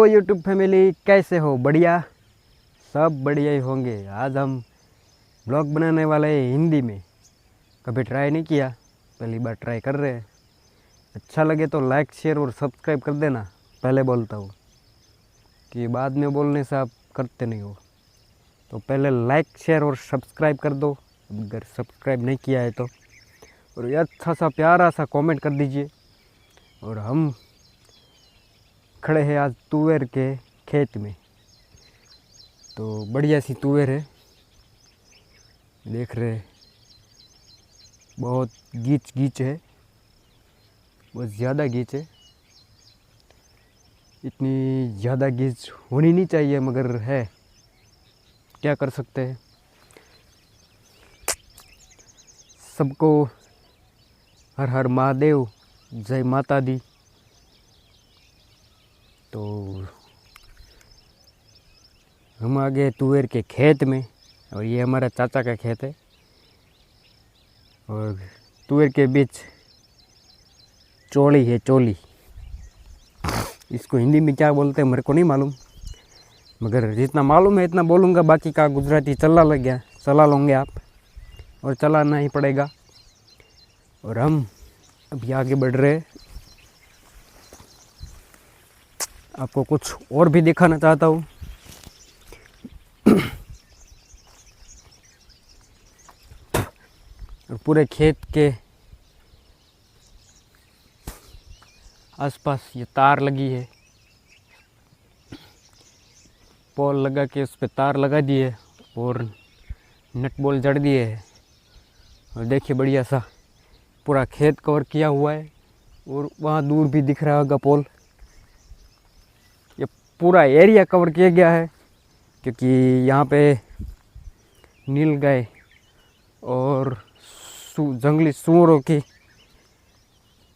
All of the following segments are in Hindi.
हेलो यूट्यूब फैमिली, कैसे हो? बढ़िया, सब बढ़िया ही होंगे। आज हम ब्लॉग बनाने वाले हैं हिंदी में। कभी ट्राई नहीं किया, पहली बार ट्राई कर रहे हैं। अच्छा लगे तो लाइक शेयर और सब्सक्राइब कर देना। पहले बोलता हूँ कि बाद में बोलने से आप करते नहीं हो, तो पहले लाइक शेयर और सब्सक्राइब कर दो अगर सब्सक्राइब नहीं किया है तो। और ये अच्छा सा प्यारा सा कमेंट कर दीजिए। और हम खड़े हैं आज तुअर के खेत में। तो बढ़िया सी तुअर है, देख रहे, बहुत गीच गीच है, बहुत ज़्यादा गीच है। इतनी ज़्यादा गीच होनी नहीं चाहिए, मगर है, क्या कर सकते हैं। सबको हर हर महादेव, जय माता दी। तो हम आ गए तुअर के खेत में, और ये हमारा चाचा का खेत है। और तुअर के बीच चोली है, चोली। इसको हिंदी में क्या बोलते हैं मेरे को नहीं मालूम, मगर जितना मालूम है इतना बोलूँगा। बाकी का गुजराती चला लोगे आप, और चलाना ही पड़ेगा। और हम अभी आगे बढ़ रहे हैं। आपको कुछ और भी दिखाना चाहता हूँ। और पूरे खेत के आसपास ये तार लगी है, पोल लगा के उस पर तार लगा दिए और नट बोल्ट जड़ दिए है। और देखिए बढ़िया सा पूरा खेत कवर किया हुआ है। और वहाँ दूर भी दिख रहा होगा पोल। ये पूरा एरिया कवर किया गया है, क्योंकि यहाँ पे नीलगाय और जंगली सूअरों की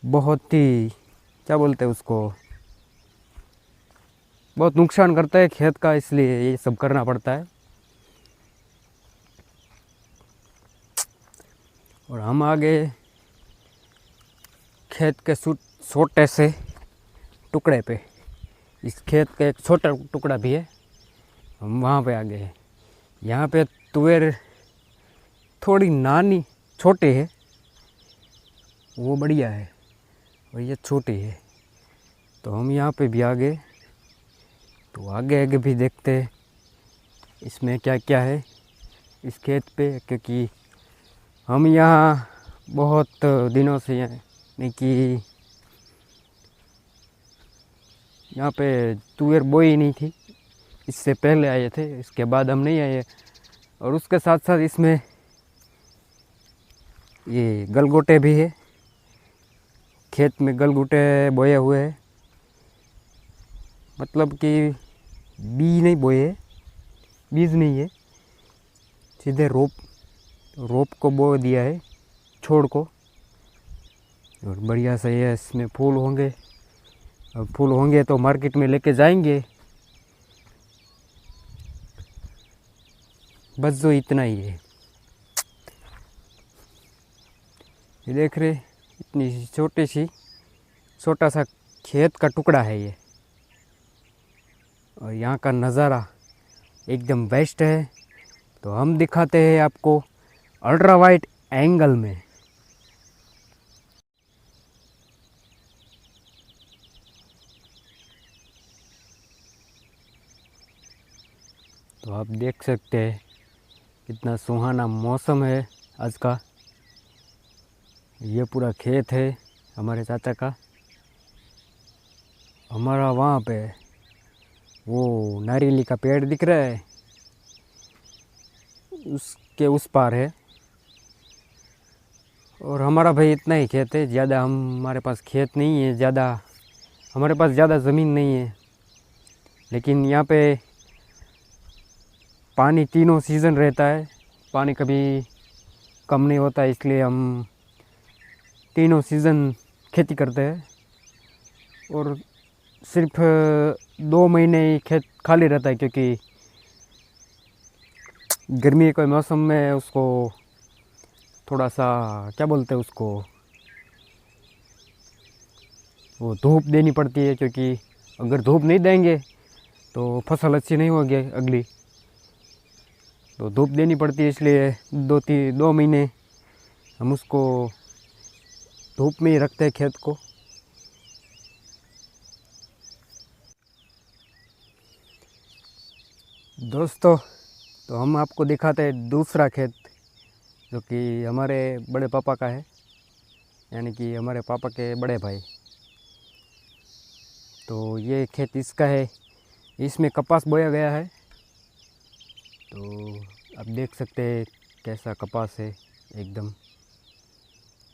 बहुत ही, क्या बोलते हैं उसको, बहुत नुकसान करता है खेत का, इसलिए ये सब करना पड़ता है। और हम आ गए खेत के छोटे से टुकड़े पे। इस खेत का एक छोटा टुकड़ा भी है, हम वहाँ पे आ गए। यहाँ पे तुअर थोड़ी नानी छोटी है, वो बढ़िया है, और ये छोटी है। तो हम यहाँ पे भी आ गए। तो आगे आगे भी देखते हैं इसमें क्या क्या है इस खेत पे, क्योंकि हम यहाँ बहुत दिनों से यानी कि यहाँ पे तुअर बोई नहीं थी। इससे पहले आए थे, इसके बाद हम नहीं आए। और उसके साथ साथ इसमें ये गलगोटे भी है, खेत में गलगोटे बोए हुए हैं। मतलब कि बीज नहीं बोए, बीज नहीं है, सीधे रोप को बो दिया है, छोड़ को। और बढ़िया से है, इसमें फूल होंगे। और फूल होंगे तो मार्केट में लेके जाएंगे। बस जो इतना ही है। ये देख रहे, इतनी छोटा सा खेत का टुकड़ा है ये। और यहाँ का नज़ारा एकदम बेस्ट है। तो हम दिखाते हैं आपको अल्ट्रा वाइड एंगल में। तो आप देख सकते हैं कितना सुहाना मौसम है आज का। ये पूरा खेत है हमारे चाचा का। हमारा वहाँ पे वो नारियली का पेड़ दिख रहा है, उसके उस पार है। और हमारा भाई इतना ही खेत है, ज़्यादा हमारे पास खेत नहीं है, ज़्यादा हमारे पास ज़्यादा ज़मीन नहीं है। लेकिन यहाँ पे पानी तीनों सीज़न रहता है, पानी कभी कम नहीं होता, इसलिए हम तीनों सीज़न खेती करते हैं। और सिर्फ 2 महीने ही खेत खाली रहता है, क्योंकि गर्मी के मौसम में उसको थोड़ा सा, क्या बोलते हैं उसको, वो धूप देनी पड़ती है। क्योंकि अगर धूप नहीं देंगे तो फसल अच्छी नहीं होगी अगली, तो धूप देनी पड़ती है। इसलिए 2 महीने हम उसको धूप में ही रखते हैं खेत को। दोस्तों, तो हम आपको दिखाते हैं दूसरा खेत जो कि हमारे बड़े पापा का है, यानी कि हमारे पापा के बड़े भाई। तो ये खेत इसका है, इसमें कपास बोया गया है। तो आप देख सकते हैं कैसा कपास है एकदम।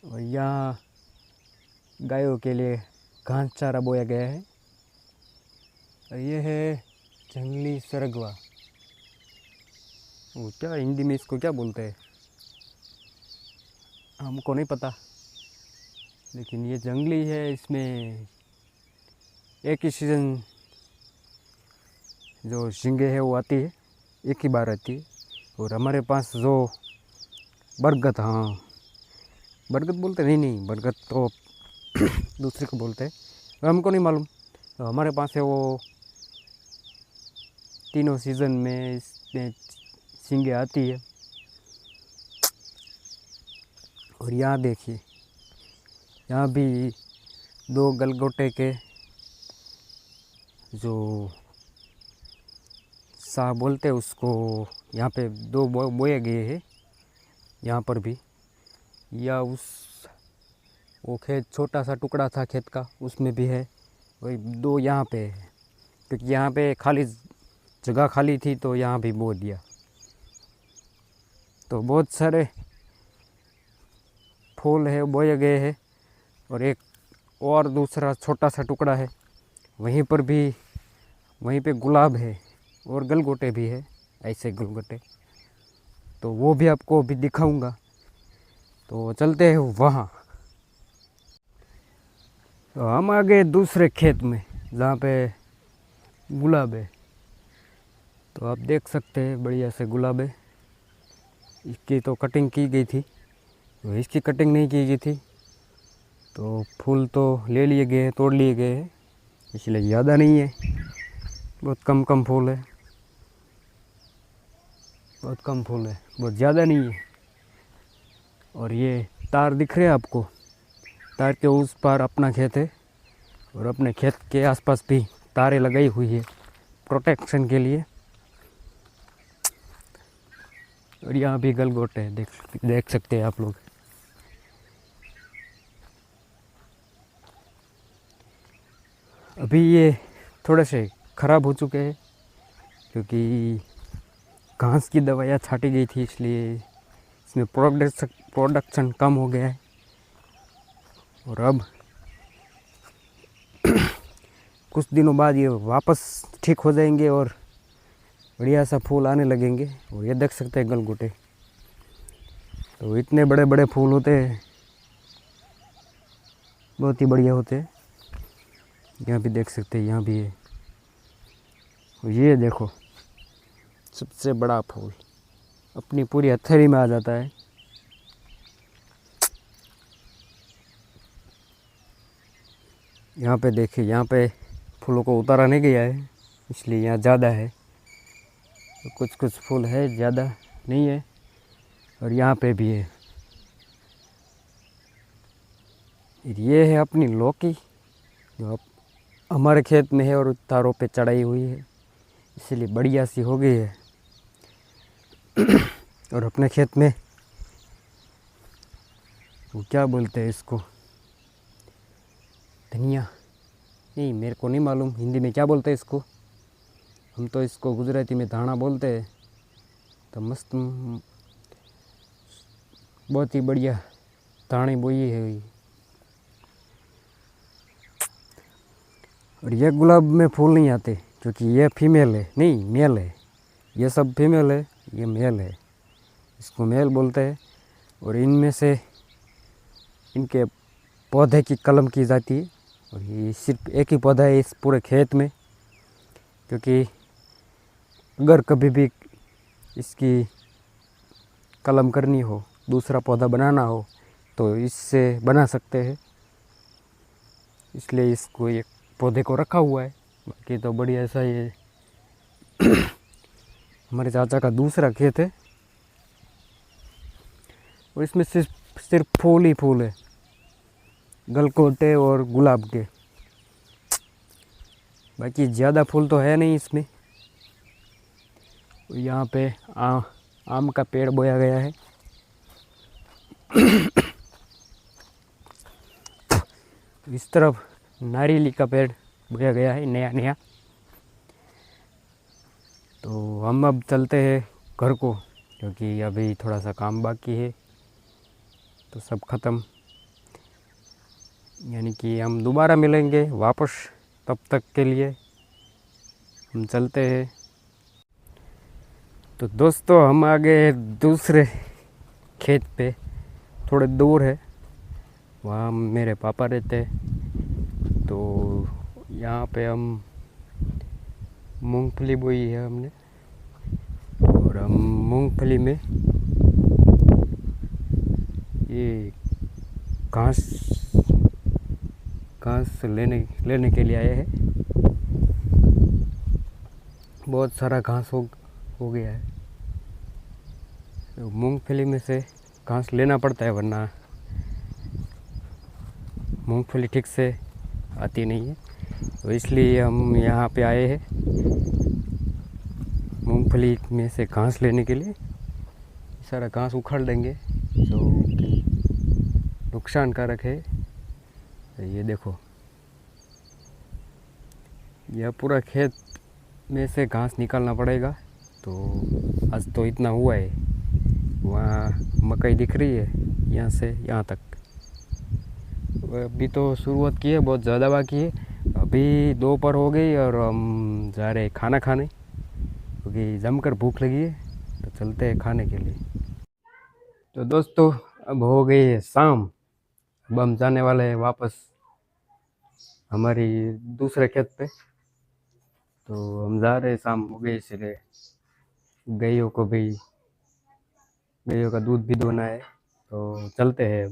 और यहाँ गायों के लिए घास चारा बोया गया है। और ये है जंगली सरगवा, वो क्या हिंदी में इसको क्या बोलते हैं हमको नहीं पता, लेकिन ये जंगली है। इसमें एक ही सीज़न जो झींगे है वो आती है, एक ही बार आती है। और हमारे पास जो बरगद, हाँ बरगद बोलते नहीं, बरगद तो दूसरे को बोलते हैं, तो हमको नहीं मालूम। तो हमारे पास है वो, तीनों सीज़न में इसमें झींगे आती है। और यहाँ देखिए, यहाँ भी 2 गलगोटे के जो सा बोलते हैं उसको, यहाँ पे 2 बोए गए हैं। यहाँ पर भी, या उस वो खेत छोटा सा टुकड़ा था खेत का, उसमें भी है। वही 2 यहाँ पे है, क्योंकि यहाँ पे खाली जगह खाली थी तो यहाँ भी बो दिया। तो बहुत सारे फूल है बोए गए हैं। और एक और दूसरा छोटा सा टुकड़ा है, वहीं पर भी, वहीं पे गुलाब है और गलगोटे भी है, ऐसे गलगोटे। तो वो भी आपको अभी दिखाऊंगा। तो चलते हैं वहाँ। तो हम आ गए दूसरे खेत में जहाँ पे गुलाब है। तो आप देख सकते हैं बढ़िया से गुलाब है। इसकी तो कटिंग की गई थी, तो इसकी कटिंग नहीं की गई थी। तो फूल तो ले लिए गए, तोड़ लिए गए हैं, इसलिए ज़्यादा नहीं है, बहुत कम फूल है, बहुत कम फूल है, बहुत ज़्यादा नहीं है। और ये तार दिख रहे हैं आपको, तार के उस पार अपना खेत है, और अपने खेत के आसपास भी तारें लगाई हुई है प्रोटेक्शन के लिए। और यहाँ भी गलगोटे हैं, देख सकते हैं आप लोग। अभी ये थोड़े से ख़राब हो चुके हैं, क्योंकि घास की दवाइयाँ छाटी गई थी, इसलिए इसमें प्रोडक्शन कम हो गया है। और अब कुछ दिनों बाद ये वापस ठीक हो जाएंगे और बढ़िया सा फूल आने लगेंगे। और ये देख सकते हैं गलगोटे, तो इतने बड़े बड़े फूल होते हैं, बहुत ही बढ़िया होते हैं। यहाँ भी देख सकते हैं, यहाँ भी है। और ये देखो, सबसे बड़ा फूल अपनी पूरी हथेली में आ जाता है। यहाँ पे देखिए, यहाँ पे फूलों को उतारा नहीं गया है, इसलिए यहाँ ज़्यादा है। तो कुछ फूल है, ज़्यादा नहीं है। और यहाँ पे भी है। ये है अपनी लौकी, जो हमारे खेत में है और तारों पे चढ़ाई हुई है, इसलिए बढ़िया सी हो गई है। और अपने खेत में वो क्या बोलते हैं इसको, धनिया नहीं, मेरे को नहीं मालूम हिंदी में क्या बोलते हैं इसको। हम तो इसको गुजराती में धाना बोलते हैं। तो मस्त, बहुत ही बढ़िया धानी बोई है। और ये गुलाब में फूल नहीं आते, क्योंकि ये फीमेल है, नहीं मेल है। ये सब फीमेल है, ये मेल है, इसको मेल बोलते हैं। और इनमें से इनके पौधे की कलम की जाती है। और ये सिर्फ एक ही पौधा है इस पूरे खेत में, क्योंकि अगर कभी भी इसकी कलम करनी हो, दूसरा पौधा बनाना हो, तो इससे बना सकते हैं। इसलिए इसको एक पौधे को रखा हुआ है। बाकी तो बढ़िया ऐसा ही है। हमारे चाचा का दूसरा खेत है और इसमें सिर्फ सिर्फ फूल ही फूल है, गलकोटे और गुलाब के। बाकी ज़्यादा फूल तो है नहीं इसमें। यहाँ पे आम का पेड़ बोया गया है। इस तरफ नारियल का पेड़ बोया गया है नया नया। तो हम अब चलते हैं घर को, क्योंकि अभी थोड़ा सा काम बाकी है तो सब ख़त्म, यानी कि हम दोबारा मिलेंगे वापस। तब तक के लिए हम चलते हैं। तो दोस्तों हम आ गए दूसरे खेत पे, थोड़े दूर है, वहाँ मेरे पापा रहते हैं। तो यहाँ पे हम मूंगफली बोई है हमने, और हम मूंगफली में ये घास घास लेने के लिए आए हैं। बहुत सारा घास हो गया है। तो मूंगफली में से घास लेना पड़ता है, वरना मूंगफली ठीक से आती नहीं है। तो इसलिए हम यहाँ पे आए हैं मूंगफली में से घास लेने के लिए। सारा घास उखाड़ देंगे जो कि नुकसानकारक है। ये देखो, यह पूरा खेत में से घास निकालना पड़ेगा। तो आज तो इतना हुआ है, वहाँ मकई दिख रही है यहाँ से यहाँ तक। अभी तो शुरुआत की है, बहुत ज़्यादा बाकी है। अभी दोपहर हो गई और हम जा रहे हैं खाना खाने, क्योंकि जमकर भूख लगी है। तो चलते हैं खाने के लिए। तो दोस्तों अब हो गई है शाम, अब हम जाने वाले हैं वापस हमारी दूसरे खेत पे। तो हम जा रहे हैं, शाम हो गई, इसलिए गायों का दूध भी दोना है। तो चलते हैं।